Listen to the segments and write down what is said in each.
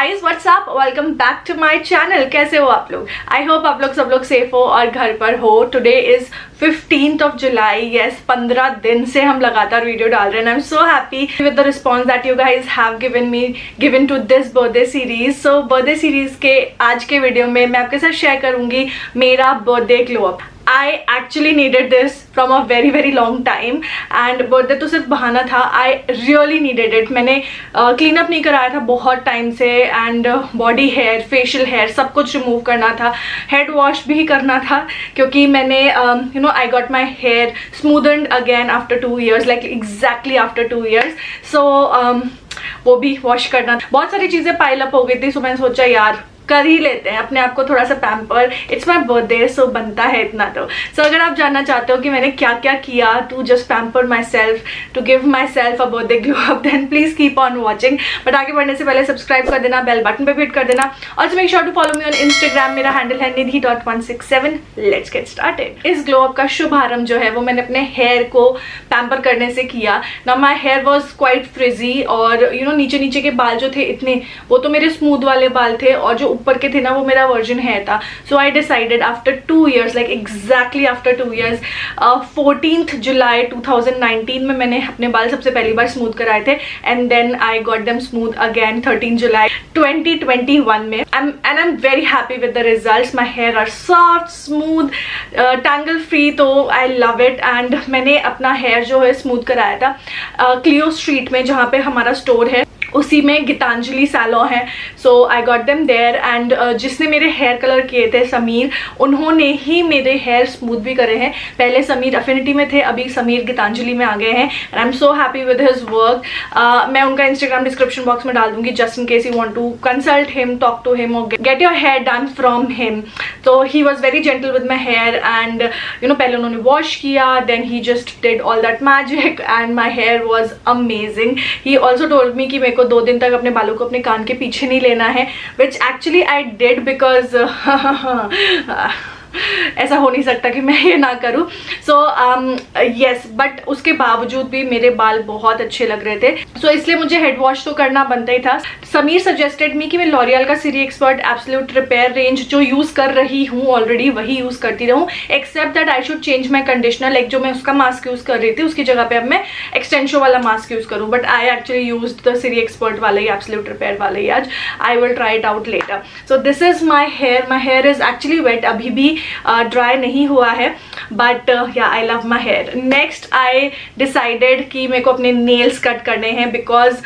Guys what's up, welcome back to my channel. कैसे हो आप लोग? आई होप आप लोग सब लोग सेफ हो और घर पर हो। Today is 15th of July। Yes, 15 दिन से हम लगातार वीडियो डाल रहे हैं। I am so happy with the response that you guys have given to this birthday series. So birthday series के आज के वीडियो में मैं आपके साथ शेयर करूंगी मेरा birthday glow up. I actually needed this from a very long time and birthday तो सिर्फ बहाना था। I really needed it। मैंने क्लीन अप नहीं कराया था बहुत टाइम से and body hair, facial hair सब कुछ रिमूव करना था, हेड वॉश भी करना था क्योंकि मैंने I got my hair smoothened again after 2 years, like exactly after 2 years। So वो भी वॉश करना था। बहुत सारी चीज़ें पाइल अप हो गई थी। सो मैंने सोचा यार कर ही लेते हैं अपने आप को थोड़ा सा pamper. It's my birthday so बनता है इतना तो। सो अगर आप जानना चाहते हो कि मैंने क्या क्या किया to just pamper myself, to give myself a birthday glow up, then please keep on watching. But आगे बढ़ने से पहले सब्सक्राइब कर देना, बेल बटन पे भी हिट कर देना। Also make sure to follow me on Instagram. मेरा हैंडल है निधि.167। Let's get started. इस ग्लो अप का शुभारंभ जो है वो मैंने अपने हेयर को पैम्पर करने से किया ना। My hair was quite frizzy और नीचे नीचे के बाल जो थे इतने, वो तो मेरे स्मूथ वाले बाल थे और जो ऊपर के थे ना वो मेरा वर्जिन हेयर था। So I decided after 2 years, like exactly after 2 years, 14th July 2019 में मैंने अपने बाल सबसे पहली बार स्मूथ कराए थे and then I got them smooth again 13 July 2021 में। And I am very happy with the results. My hair are soft, smooth, tangle free, तो आई लव इट। एंड मैंने अपना हेयर जो है स्मूथ कराया था क्लियो स्ट्रीट में, जहाँ पे हमारा स्टोर है उसी में गीतांजलि सैलून है। So I got them there and जिसने मेरे हेयर कलर किए थे समीर, उन्होंने ही मेरे हेयर स्मूथ भी करे हैं। पहले समीर अफिनिटी में थे, अभी समीर गीतांजलि में आ गए हैं and I am so happy with his work. मैं उनका इंस्टाग्राम डिस्क्रिप्शन बॉक्स में डाल दूंगी just in case you want to consult him, talk to him और get your hair done from him. तो he was very gentle with my hair and पहले उन्होंने wash किया, then he just did all that magic and my hair was amazing. He also told me कि मेरे को 2 दिन तक अपने बालों को अपने कान के पीछे नहीं लेना है, which actually I did because ऐसा हो नहीं सकता कि मैं ये ना करूं। सो यस, बट उसके बावजूद भी मेरे बाल बहुत अच्छे लग रहे थे। सो इसलिए मुझे हेड वॉश तो करना बनता ही था। समीर सजेस्टेड मी कि मैं लॉरियल का serie expert absolute repair range जो यूज कर रही हूँ ऑलरेडी वही यूज करती रहूँ, except that I should change my conditioner. Like जो मैं उसका मास्क यूज कर रही थी उसकी जगह पे अब मैं एक्सटेंशो वाला मास्क यूज करूँ। But I actually use the serie expert वाला ही, एब्सोल्यूट रिपेयर वाला ही आज। I will try it out later. So this is my hair. My hair is actually wet, अभी भी ड्राई नहीं हुआ है, but yeah I love my hair. Next I decided कि मेरे को अपने नेल्स कट करने हैं बिकॉज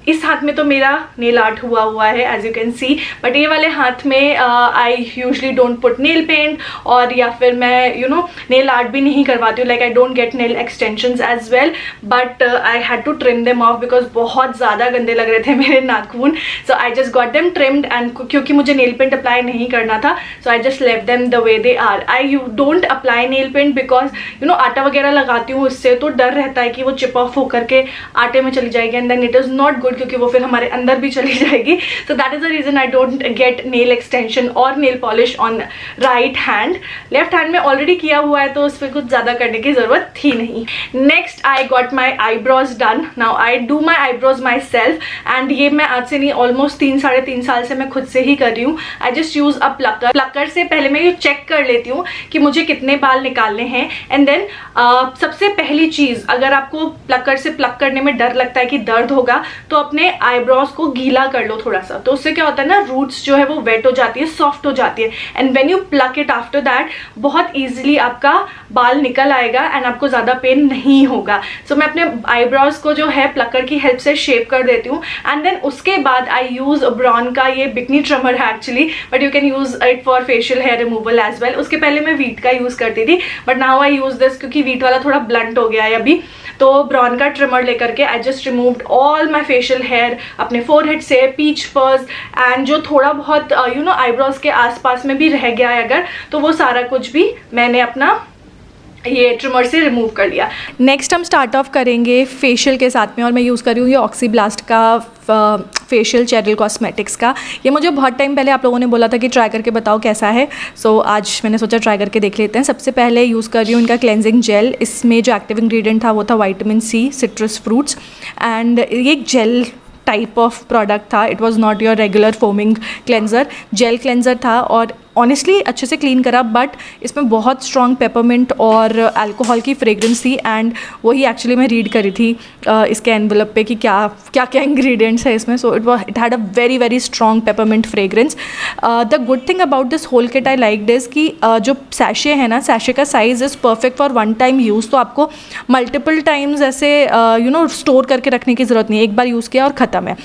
इस हाथ में तो मेरा नेल आर्ट हुआ है as you can see, but ये वाले हाथ में I usually don't put nail paint और या फिर मैं नेल आर्ट भी नहीं करवाती हूँ। Like I don't get nail extensions as well, but I had to trim them off because बहुत ज़्यादा गंदे लग रहे थे मेरे नाखून। So I just got them trimmed and क्योंकि मुझे नेल पेंट अप्लाई नहीं करना था so I just left them the way they are. I don't apply nail paint because आटा वगैरह लगाती हूँ, उससे तो डर रहता है कि वो चिप ऑफ होकर के आटे में चली जाएगी and then it is not good क्योंकि वो फिर हमारे अंदर भी चली जाएगी। So that is the reason I don't get nail extension और nail polish on right hand. Left hand में ऑलरेडी किया हुआ है तो उस पर कुछ ज़्यादा करने की ज़रूरत थी नहीं। Next I got my eyebrows done. Now I do my eyebrows my self and ये मैं आज से नहीं ऑलमोस्ट 3-3.5 साल से मैं खुद से ही कर रही हूँ। I just use a Plucker. Plucker से पहले मैं ये चेक कर लेती हूँ कि मुझे कितने बाल निकालने हैं एंड देन सबसे पहली चीज, अगर आपको प्लकर से प्लक करने में डर लगता है कि दर्द होगा तो अपने आईब्रोज को गीला कर लो थोड़ा सा, तो उससे क्या होता है ना, रूट्स जो है वो वेट हो जाती है, सॉफ्ट हो जाती है and when you plug it after that बहुत ईजिली आपका बाल निकल आएगा एंड आपको ज्यादा पेन नहीं होगा। सो मैं अपने आईब्रोज को जो है प्लकर की हेल्प से शेप कर देती हूँ एंड देन उसके बाद आई यूज ब्रॉन का ये बिकनी ट्रिमर है actually, but you can use it for facial hair removal as well. उसके पहले मैं वीट का यूज करती थी but now I use this क्योंकि वीट वाला थोड़ा ब्लंट हो गया है अभी। तो ब्रॉन का ट्रिमर लेकर के I just removed all my facial hair अपने फोरहेड से, पीच फर्स एंड जो थोड़ा बहुत आईब्रोज के आसपास में भी रह गया है अगर, तो वो सारा कुछ भी मैंने अपना ये ट्रिमर से रिमूव कर लिया। नेक्स्ट हम स्टार्ट ऑफ करेंगे फेशियल के साथ में और मैं यूज़ कर रही हूँ ये ऑक्सीब्लास्ट का फेशियल चैरल कॉस्मेटिक्स का। ये मुझे बहुत टाइम पहले आप लोगों ने बोला था कि ट्राई करके बताओ कैसा है। सो आज मैंने सोचा ट्राई करके देख लेते हैं। सबसे पहले यूज़ कर रही हूँ इनका क्लेंजिंग जेल। इसमें जो एक्टिव इंग्रेडिएंट था वो था vitamin C, citrus fruits and ये जेल टाइप ऑफ प्रोडक्ट था, it was not your regular foaming cleanser, gel cleanser था और ऑनेस्टली अच्छे से क्लीन करा, बट इसमें बहुत स्ट्रॉन्ग पेपरमिंट और अल्कोहल की फ्रेग्रेंस थी एंड वही एक्चुअली मैं रीड करी थी इसके एनवलप पे कि क्या क्या क्या इंग्रेडिएंट्स है इसमें. So it had a very very strong peppermint fragrance. The good thing about this whole kit I like this कि जो सैशे है ना, सैशे का size is perfect for one time use, तो आपको मल्टीपल टाइम्स ऐसे स्टोर करके रखने की ज़रूरत नहीं है, एक बार यूज़ किया और ख़त्म है.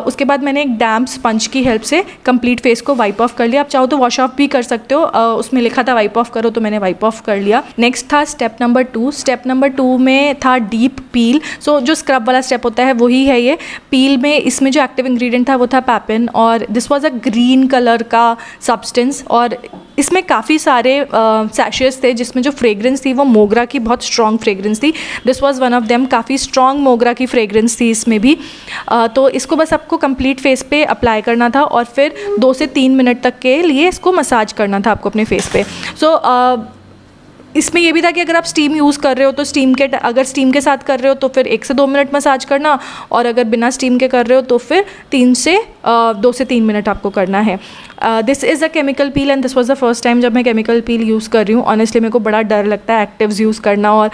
उसके बाद मैंने एक डैम्प स्पंज की हेल्प से कंप्लीट फेस को वाइप ऑफ कर लिया. आप चाहो तो वॉश ऑफ भी कर सकते हो, उसमें लिखा था वाइप ऑफ करो तो मैंने वाइप ऑफ कर लिया. नेक्स्ट था स्टेप नंबर 2. स्टेप नंबर 2 में था डीप पील. सो जो स्क्रब वाला स्टेप होता है वही है ये. पील में इसमें जो एक्टिव इंग्रेडिएंट था वो था पैपिन और this was a green colour का सब्सटेंस और इसमें काफ़ी सारे सैशेस थे जिसमें जो फ्रेग्रेंस थी वो मोगरा की बहुत स्ट्रॉन्ग फ्रेग्रेंस थी. This was one of them. काफ़ी स्ट्रॉन्ग मोगरा की फ्रेग्रेंस थी इसमें भी. तो इसको बस आपको कंप्लीट फेस पे अप्लाई करना था और फिर 2 से 3 मिनट तक के लिए इसको मसाज करना था आपको अपने फेस पे. सो इसमें ये भी था कि अगर आप स्टीम यूज़ कर रहे हो तो अगर स्टीम के साथ कर रहे हो तो फिर 1 से 2 मिनट मसाज करना और अगर बिना स्टीम के कर रहे हो तो फिर 2 से 3 मिनट आपको करना है. This is a chemical peel and this was the first time जब मैं केमिकल पील यूज़ कर रही हूँ. ऑनेस्टली मेरे को बड़ा डर लगता है एक्टिव्स यूज़ करना और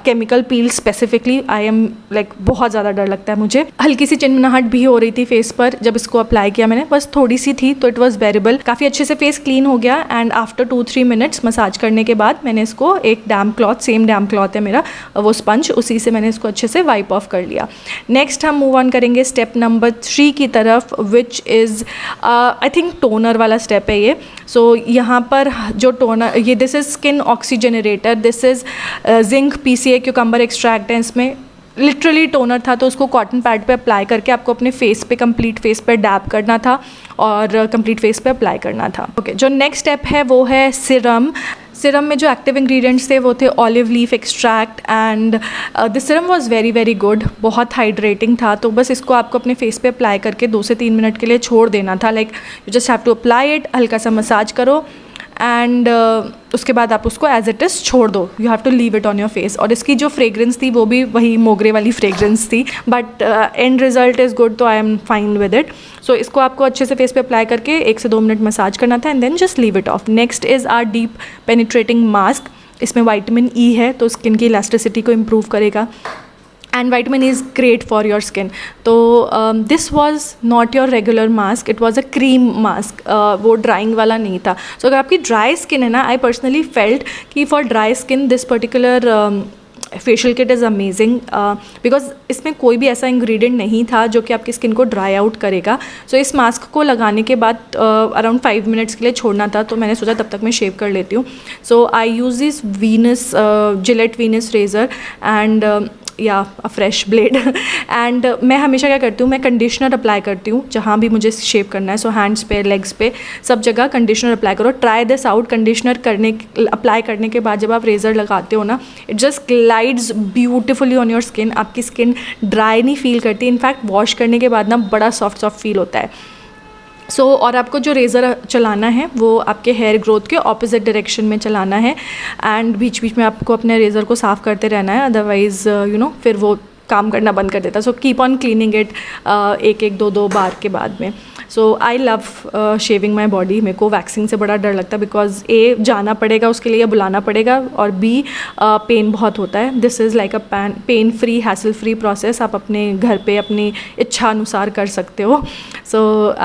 chemical peel specifically I am like बहुत ज़्यादा डर लगता है मुझे. हल्की सी चिनमिनाहट भी हो रही थी फेस पर जब इसको अप्लाई किया मैंने, बस थोड़ी सी थी तो इट वॉज बेरेबल. काफ़ी अच्छे से फेस क्लीन हो गया एंड आफ्टर 2-3 मिनट्स मसाज करने के बाद मैंने इसको एक डैम्प क्लॉथ, सेम डैम्प क्लॉथ है मेरा वो स्पंज, उसी से मैंने इसको अच्छे से वाइप ऑफ कर लिया. नेक्स्ट हम मूव ऑन करेंगे स्टेप नंबर 3 की तरफ which is I think toner वाला स्टेप है ये. सो यहाँ पर जो टोनर ये this is skin oxygenator, this is zinc PCA cucumber extract है इसमें. लिटरली टोनर था तो उसको कॉटन पैड पे अप्लाई करके आपको अपने फेस पे कंप्लीट फेस पे डैब करना था और कंप्लीट फेस पे अप्लाई करना था. ओके, जो नेक्स्ट स्टेप है वो है सिरम. सिरम में जो एक्टिव इंग्रेडिएंट्स थे वो थे olive leaf extract and this Siram was very very good, बहुत हाइड्रेटिंग था. तो बस इसको आपको अपने फेस पे अप्लाई करके 2 से 3 मिनट के लिए छोड़ देना था. Like you just have to apply it, हल्का सा मसाज करो एंड उसके बाद आप उसको एज इट इज़ छोड़ दो. You have to leave it on your face. और इसकी जो फ्रेग्रेंस थी वो भी वही मोगरे वाली फ्रेग्रेंस थी, but end result is good, तो I am fine with it. So इसको आपको अच्छे से फेस पे अप्लाई करके 1 से 2 मिनट मसाज करना था and then just leave it off. Next is our deep penetrating mask. इसमें विटामिन E है तो स्किन की इलास्टिसिटी को इम्प्रूव करेगा and vitamin is great for your skin. तो this was not your regular mask, it was a cream mask. वो drawing वाला नहीं था. So अगर आपकी ड्राई स्किन है ना, I personally felt कि for dry skin this particular facial kit is amazing because इसमें कोई भी ऐसा इंग्रेडिएंट नहीं था जो कि आपकी स्किन को ड्राई आउट करेगा. सो इस मास्क को लगाने के बाद अराउंड 5 मिनट्स के लिए छोड़ना था, तो मैंने सोचा तब तक मैं शेव कर लेती हूँ. So I use this Venus Gillette Venus razor and या अ फ्रेश ब्लेड एंड मैं हमेशा क्या करती हूँ, मैं कंडीशनर अप्लाई करती हूँ जहाँ भी मुझे शेव करना है. सो हैंड्स पे, लेग्स पे, सब जगह कंडीशनर अप्लाई करो. Try this out. Conditioner apply करने के बाद जब आप रेज़र लगाते हो ना, it just glides beautifully on your skin. आपकी स्किन ड्राई नहीं फील करती, इनफैक्ट वॉश करने के बाद ना बड़ा सॉफ्ट फील होता है. सो और आपको जो रेज़र चलाना है वो आपके हेयर ग्रोथ के ऑपोजिट डायरेक्शन में चलाना है एंड बीच बीच में आपको अपने रेज़र को साफ़ करते रहना है, अदरवाइज़ फिर वो काम करना बंद कर देता. So keep on cleaning it 1-2 बार के बाद में. So I love shaving my body. मेरे को वैक्सिंग से बड़ा डर लगता है बिकॉज ए जाना पड़ेगा उसके लिए, बुलाना पड़ेगा, और बी पेन बहुत होता है. This is like a pain free hassle free process. आप अपने घर पे अपनी इच्छा अनुसार कर सकते हो. सो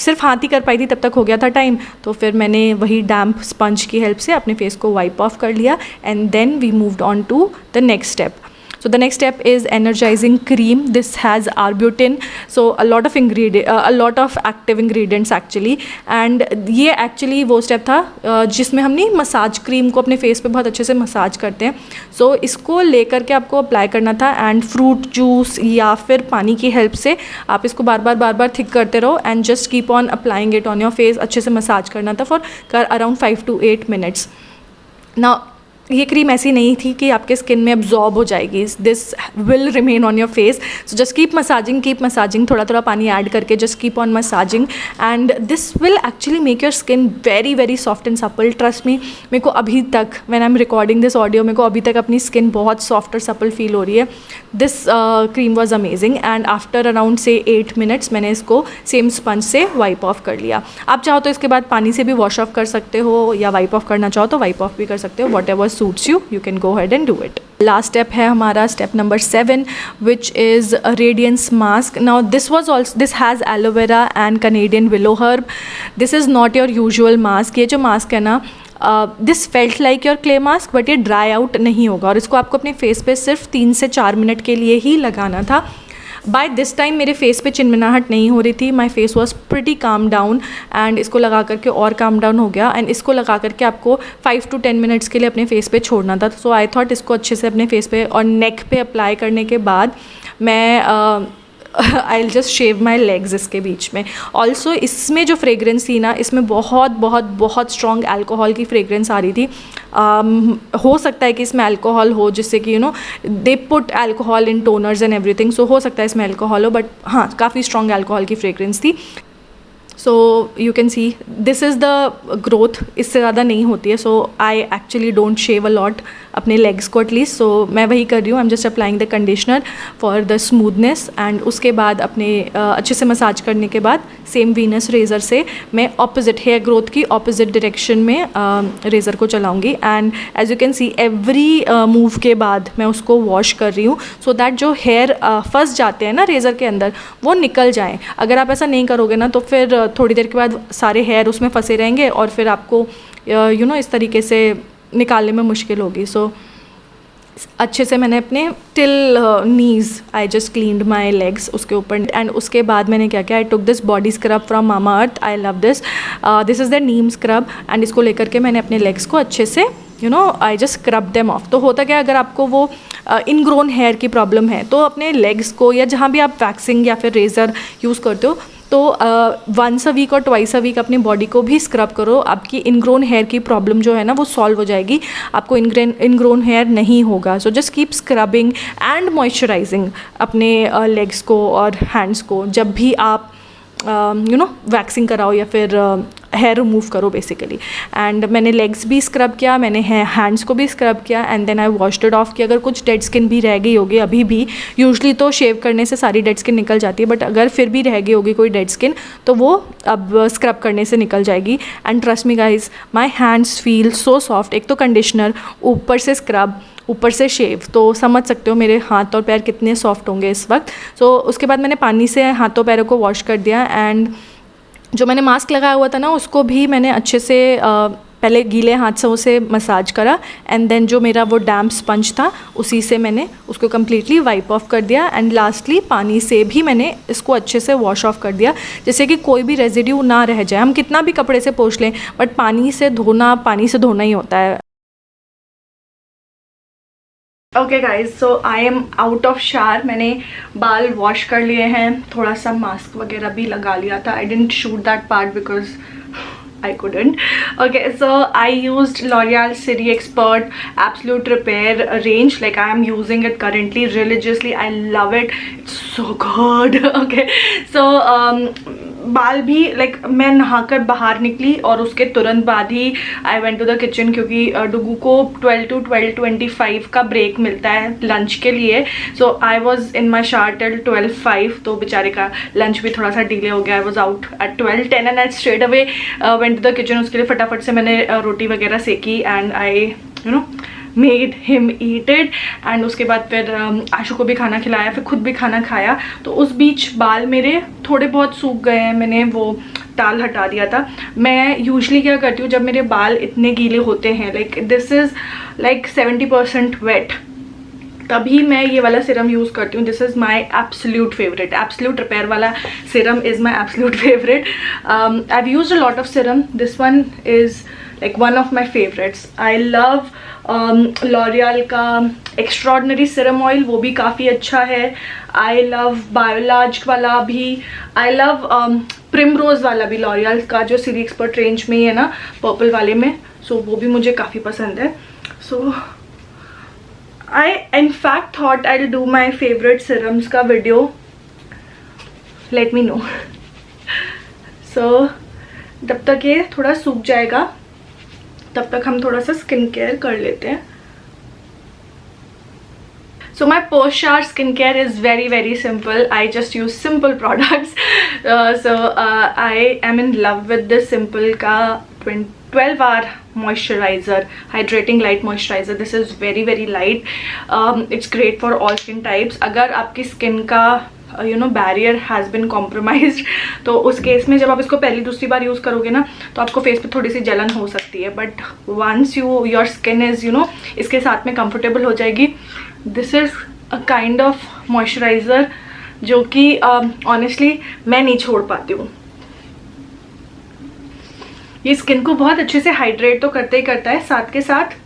सिर्फ हाथ ही कर पाई थी, तब तक हो गया था टाइम, तो फिर मैंने वही डैम्प स्पंज की हेल्प से अपने फेस को वाइप ऑफ कर लिया and then we moved on to the next step. So the next step is energizing cream. This has arbutin, so a lot of active ingredients actually. And ये actually वो step था जिसमें हमने massage cream को अपने face पे बहुत अच्छे से मसाज करते हैं. So इसको लेकर के आपको अप्लाई करना था एंड फ्रूट जूस या फिर पानी की हेल्प से आप इसको बार बार थिक करते रहो and just keep on applying it on your face. अच्छे से मसाज करना था for around 5 to 8 minutes. Now ये क्रीम ऐसी नहीं थी कि आपके स्किन में अब्जॉर्ब हो जाएगी, this will remain on your face. So just keep massaging, थोड़ा थोड़ा पानी ऐड करके just keep on massaging and this will actually make your skin very very soft and supple. Trust me, मेरे को अभी तक when I am recording this audio, मेरे को अभी तक अपनी स्किन बहुत सॉफ्ट और सपल फील हो रही है। This cream was amazing and after around से 8 मिनट्स मैंने इसको सेम स्पंज से वाइप ऑफ कर लिया। आप चाहो तो इसके बाद पानी से भी वॉश ऑफ कर सकते हो, या वाइप ऑफ करना चाहो तो वाइप ऑफ भी कर सकते हो, what ever suits you, you can go ahead and do it. Last step है हमारा step number 7, which is a radiance mask. Now this has aloe vera and Canadian willow herb. This is not your usual mask. ये जो mask है ना, this felt like your clay mask, but ये dry out नहीं होगा और इसको आपको अपने फेस पे सिर्फ 3 से 4 मिनट के लिए ही लगाना था। बाय दिस टाइम मेरे फेस पे चिनमिनाहट नहीं हो रही थी, my face was pretty calm down and इसको लगा करके और काम डाउन हो गया। एंड इसको लगा करके आपको 5 to 10 मिनट्स के लिए अपने फेस पे छोड़ना था। सो आई थॉट इसको अच्छे से अपने फेस पे और नेक पे अप्लाई करने के बाद मैं I will just shave my legs इसके बीच में। ऑल्सो इसमें जो फ्रेगरेंस थी ना, इसमें बहुत बहुत बहुत स्ट्रॉन्ग अल्कोहल की फ्रेगरेंस आ रही थी। हो सकता है कि इसमें अल्कोहल हो, जिससे कि they put alcohol in toners and everything, so हो सकता है इसमें अल्कोहल हो, बट हाँ काफ़ी स्ट्रॉन्ग अल्कोहल की फ्रेगरेंस थी। So you can see this is the growth, इससे ज़्यादा नहीं होती है। So I actually don't shave a lot अपने लेग्स को एटलीस्ट। सो मैं वही कर रही हूँ, I am just applying the conditioner for the smoothness and उसके बाद अपने अच्छे से मसाज करने के बाद सेम वीनस रेज़र से मैं ऑपोजिट हेयर ग्रोथ की ऑपोजिट डायरेक्शन में रेज़र को चलाऊँगी। And as you can see every move के बाद मैं उसको वॉश कर रही हूँ, सो दैट जो हेयर फंस जाते हैं ना रेज़र के अंदर वो निकल जाएँ। अगर आप ऐसा नहीं करोगे ना तो फिर थोड़ी देर के बाद सारे हेयर उसमें फंसे रहेंगे और फिर आपको इस तरीके से निकालने में मुश्किल होगी। सो अच्छे से मैंने अपने till knees I just cleaned my legs उसके ऊपर। एंड उसके बाद मैंने क्या किया, I took this body scrub from mama Earth, I love this, this is the neem scrub. And इसको लेकर के मैंने अपने लेग्स को अच्छे से I just scrub them off. तो होता क्या, अगर आपको वो इनग्रोन हेयर की प्रॉब्लम है तो अपने लेग्स को या जहाँ भी आप वैक्सिंग या फिर रेज़र यूज़ करते हो तो 1 a week और 2 a week अपनी बॉडी को भी स्क्रब करो। आपकी इनग्रोन हेयर की प्रॉब्लम जो है ना वो सॉल्व हो जाएगी, आपको इनग्रोन हेयर नहीं होगा। सो just keep scrubbing and moisturising अपने लेग्स को और हैंड्स को जब भी आप वैक्सिंग कराओ या फिर हेयर रिमूव करो बेसिकली। एंड मैंने लेग्स भी स्क्रब किया, मैंने हैंड्स को भी स्क्रब किया and then I washed it off कि अगर कुछ डेड स्किन भी रह गई होगी अभी भी, यूजुअली तो शेव करने से सारी डेड स्किन निकल जाती है, बट अगर फिर भी रह गई होगी कोई डेड स्किन तो वो अब स्क्रब करने से निकल जाएगी। And trust me guys, my hands feel so soft. एक तो कंडीशनर, ऊपर से स्क्रब, ऊपर से शेव, तो समझ सकते हो मेरे हाथ और पैर कितने सॉफ्ट होंगे इस वक्त। सो उसके बाद मैंने पानी से हाथों पैरों को वॉश कर दिया एंड जो मैंने मास्क लगाया हुआ था ना उसको भी मैंने अच्छे से पहले गीले हाथ से उसे मसाज करा एंड देन जो मेरा वो डैम्प स्पंज था उसी से मैंने उसको कम्प्लीटली वाइप ऑफ कर दिया। एंड लास्टली पानी से भी मैंने इसको अच्छे से वॉश ऑफ कर दिया, जैसे कि कोई भी रेजिड्यू ना रह जाए। हम कितना भी कपड़े से पोंछ लें बट पानी से धोना ही होता है। Okay guys, so I am out of shower. मैंने बाल वॉश कर लिए हैं, थोड़ा सा मास्क वगैरह भी लगा लिया था। I didn't shoot that part because I couldn't. Okay, so I used L'Oreal City Expert Absolute Repair range. Like I am using it currently religiously. I love it. It's so good. Okay, so बाल भी मैं नहाकर बाहर निकली और उसके तुरंत बाद ही I went to the kitchen, क्योंकि डुगू को 12 to 12:25 का ब्रेक मिलता है लंच के लिए। So I was in my shower till 12:05, तो बेचारे का लंच भी थोड़ा सा डिले हो गया। I was out at 12:10 and I straight away went to the kitchen. उसके लिए फटाफट से मैंने रोटी वगैरह सेकी and I made him eat it. And उसके बाद फिर आशु को भी खाना खिलाया, फिर खुद भी खाना खाया। तो उस बीच बाल मेरे थोड़े बहुत सूख गए हैं, मैंने वो टाल हटा दिया था। मैं यूजुअली क्या करती हूँ जब मेरे बाल इतने गीले होते हैं, दिस इज़ 70% वेट, तभी मैं ये वाला सीरम यूज़ करती हूँ। This is my absolute favourite, absolute repair वाला serum is my absolute favourite. I have used a lot of serum, this one is one of my favorites. I love L'Oreal का extraordinary serum oil, वो भी काफ़ी अच्छा है। I love बायोलाज वाला भी, I love primrose वाला भी, L'Oreal का जो सिटी एक्सपर्ट रेंज में ही है ना पर्पल वाले में, सो वो भी मुझे काफ़ी पसंद है। So I in fact thought I will do my favourite serums का video, let me know. So जब तक ये थोड़ा सूख जाएगा तब तक हम थोड़ा सा स्किन केयर कर लेते हैं. So my post-shower skincare is very simple. I just use simple products. I am in love with this Simple का 12-hour moisturizer, hydrating light moisturizer. This is very light. It's great for all skin types. अगर आपकी skin का barrier has been compromised, तो उस case में जब आप इसको पहली दूसरी बार यूज़ करोगे ना तो आपको फेस पे थोड़ी सी जलन हो सकती है. But once your skin is इसके साथ में कंफर्टेबल हो जाएगी. This is a kind of moisturiser जो कि ऑनेस्टली मैं नहीं छोड़ पाती हूँ. ये स्किन को बहुत अच्छे से हाइड्रेट तो करते ही करता है, साथ के साथ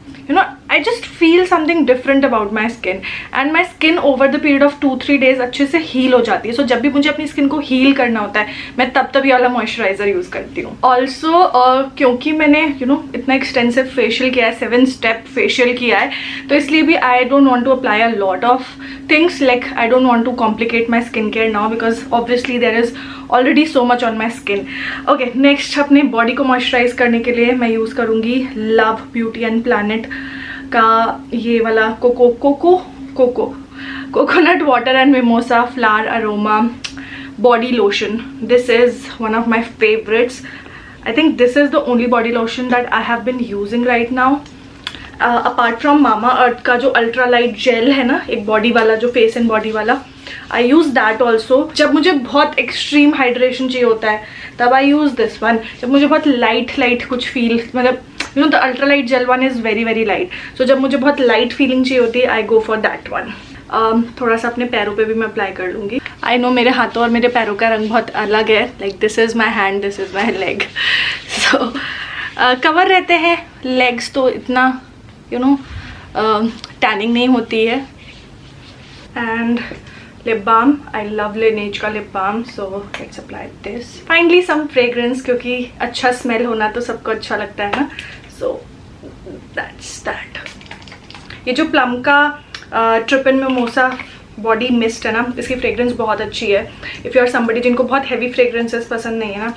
I just feel something different about my skin, and my skin over the period of 2-3 days अच्छे से हील हो जाती है. सो जब भी मुझे अपनी स्किन को हील करना होता है मैं तब ये वाला मॉइस्चराइजर यूज़ करती हूँ. ऑल्सो क्योंकि मैंने इतना एक्सटेंसिव फेशियल किया है, 7 स्टेप फेशियल किया है, तो इसलिए भी I don't want to apply a lot of things. Like I don't want to complicate my skin care now because obviously there is already so much on my skin. Okay, next अपने body को moisturise करने के लिए मैं use करूँगी love beauty and planet का ये वाला coconut water and mimosa flower aroma body lotion. This is one of my favourites. I think this is the only body lotion that I have been using right now. Apart from मामा अर्थ का जो ultra light jail है ना, एक body वाला जो face and body वाला, आई use that also. जब मुझे बहुत एक्सट्रीम हाइड्रेशन चाहिए होता है तब आई यूज़ दिस वन. जब मुझे बहुत लाइट कुछ फील, मतलब the ultra light gel one is very light. So जब मुझे बहुत लाइट फीलिंग चाहिए होती है I go for that one. थोड़ा सा अपने पैरों पे भी मैं अप्लाई कर लूँगी. आई नो मेरे हाथों और मेरे पैरों का रंग बहुत अलग है. Like this is my hand, this is my leg. So cover रहते हैं लेग्स, तो इतना टैनिंग नहीं होती है. And lip balm, I love Laneige का lip balm, so let's apply this. Finally some fragrance, क्योंकि अच्छा स्मेल होना तो सबको अच्छा लगता है ना. So that's that. ये जो प्लम का ट्रिपन मिमोसा बॉडी मिस्ट है ना, इसकी फ्रेग्रेंस बहुत अच्छी है. इफ़ यू आर समबडी जिनको बहुत हैवी फ्रेग्रेंसेस पसंद नहीं है ना,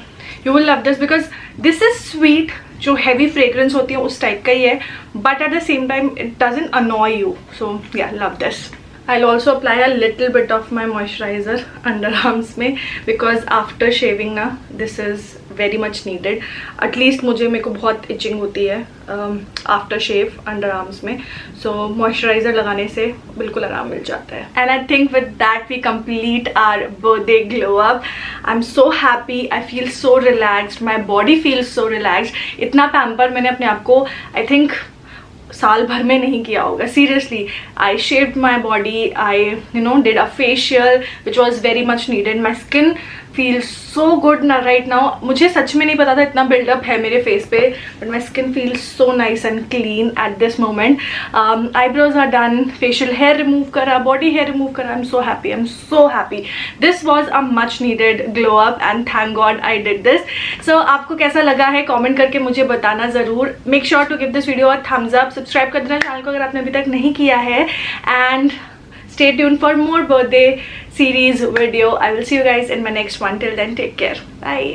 you will love this because this is sweet. जो हैवी फ्रेग्रेंस होती है उस टाइप का ही है, but at the same time it doesn't annoy you. So yeah, love this. I'll also apply a little bit of my moisturizer underarms में, because after shaving ना this is very much needed. At least मेरे को बहुत itching होती है after shave underarms में, so moisturizer लगाने से बिल्कुल आराम मिल जाता है. And I think with that we complete our birthday glow up. I'm so happy. I feel so relaxed. My body feels so relaxed. इतना pamper मैंने अपने आप को I think साल भर में नहीं किया होगा. Seriously, I shaved my body, I did a facial which was very much needed. My skin feels so good ना राइट नाउ. मुझे सच में नहीं पता था इतना बिल्डअप है मेरे फेस पे, but my skin feels so nice and clean at this moment. Eyebrows are done, facial hair remove करा, बॉडी हेयर रिमूव करा. I am so happy, I am so happy. This was a much needed glow up and thank god I did this. So आपको कैसा लगा है comment करके मुझे बताना ज़रूर. Make sure to give this video a thumbs up. Subscribe कर देना चैनल को अगर आपने अभी तक नहीं किया है, and stay tuned for more birthday series video. I will see you guys in my next one. Till then, take care. Bye.